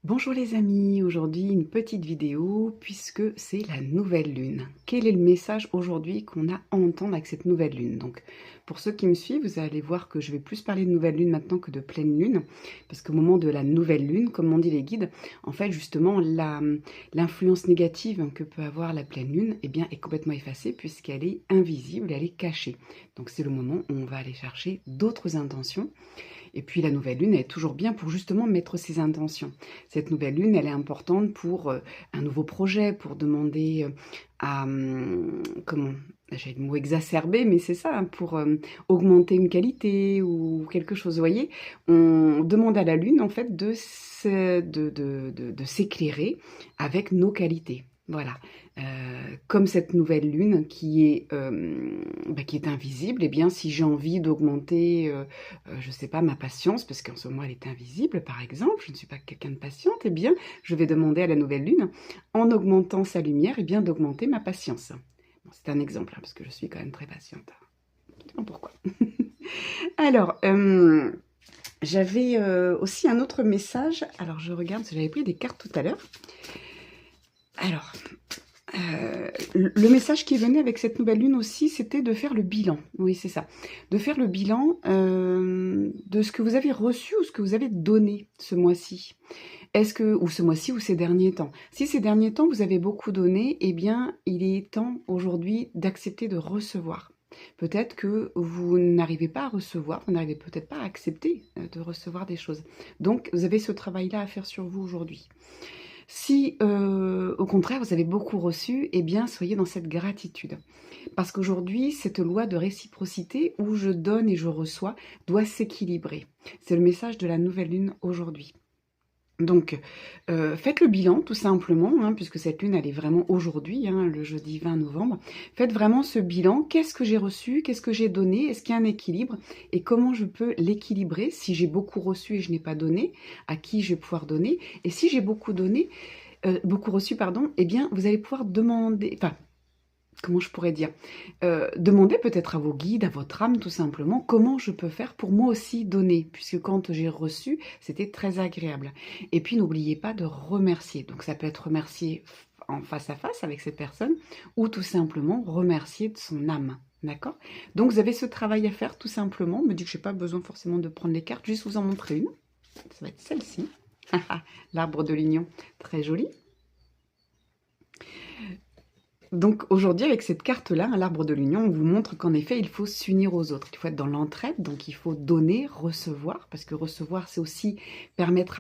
Bonjour les amis, aujourd'hui une petite vidéo puisque c'est la nouvelle lune. Quel est le message aujourd'hui qu'on a à entendre avec cette nouvelle lune? Donc pour ceux qui me suivent, vous allez voir que je vais plus parler de nouvelle lune maintenant que de pleine lune, parce qu'au moment de la nouvelle lune, comme m'ont dit les guides, en fait justement l'influence négative que peut avoir la pleine lune eh bien, est complètement effacée puisqu'elle est invisible, elle est cachée. Donc c'est le moment où on va aller chercher d'autres intentions. Et puis la nouvelle lune, elle est toujours bien pour justement mettre ses intentions. Cette nouvelle lune, elle est importante pour un nouveau projet, pour demander à, comment, j'ai le mot exacerbé, mais c'est ça, hein, pour augmenter une qualité ou quelque chose. Vous voyez, on demande à la lune, en fait, de s'éclairer avec nos qualités. Voilà. Comme cette nouvelle lune qui est invisible, eh bien, si j'ai envie d'augmenter, je ne sais pas, ma patience, parce qu'en ce moment elle est invisible, par exemple, je ne suis pas quelqu'un de patiente, eh bien, je vais demander à la nouvelle lune, en augmentant sa lumière, eh bien, d'augmenter ma patience. Bon, c'est un exemple, hein, parce que je suis quand même très patiente. Je ne sais pas pourquoi. Alors, j'avais aussi un autre message. Alors, je regarde, parce que j'avais pris des cartes tout à l'heure. Alors, le message qui venait avec cette nouvelle lune aussi, c'était de faire le bilan. Oui, c'est ça. De faire le bilan de ce que vous avez reçu ou ce que vous avez donné ce mois-ci. Ou ce mois-ci ou ces derniers temps. Si ces derniers temps, vous avez beaucoup donné, eh bien, il est temps aujourd'hui d'accepter de recevoir. Peut-être que vous n'arrivez pas à recevoir, vous n'arrivez peut-être pas à accepter de recevoir des choses. Donc, vous avez ce travail-là à faire sur vous aujourd'hui. Si, au contraire, vous avez beaucoup reçu, eh bien, soyez dans cette gratitude. Parce qu'aujourd'hui, cette loi de réciprocité où je donne et je reçois doit s'équilibrer. C'est le message de la nouvelle lune aujourd'hui. Donc, faites le bilan tout simplement, hein, puisque cette lune, elle est vraiment aujourd'hui, hein, le jeudi 20 novembre. Faites vraiment ce bilan. Qu'est-ce que j'ai reçu? Qu'est-ce que j'ai donné? Est-ce qu'il y a un équilibre? Et comment je peux l'équilibrer? Si j'ai beaucoup reçu et je n'ai pas donné, à qui je vais pouvoir donner? Et si j'ai beaucoup donné, beaucoup reçu, pardon, eh bien, vous allez pouvoir demander... Enfin, comment je pourrais dire? Demandez peut-être à vos guides, à votre âme tout simplement, comment je peux faire pour moi aussi donner? Puisque quand j'ai reçu, c'était très agréable. Et puis n'oubliez pas de remercier. Donc ça peut être remercier en face à face avec cette personne ou tout simplement remercier de son âme. D'accord? Donc vous avez ce travail à faire tout simplement. Me dit que je n'ai pas besoin forcément de prendre les cartes, juste vous en montrer une. Ça va être celle-ci. L'arbre de l'union, très joli. Donc aujourd'hui, avec cette carte-là, l'arbre de l'union, on vous montre qu'en effet, il faut s'unir aux autres. Il faut être dans l'entraide, donc il faut donner, recevoir, parce que recevoir, c'est aussi permettre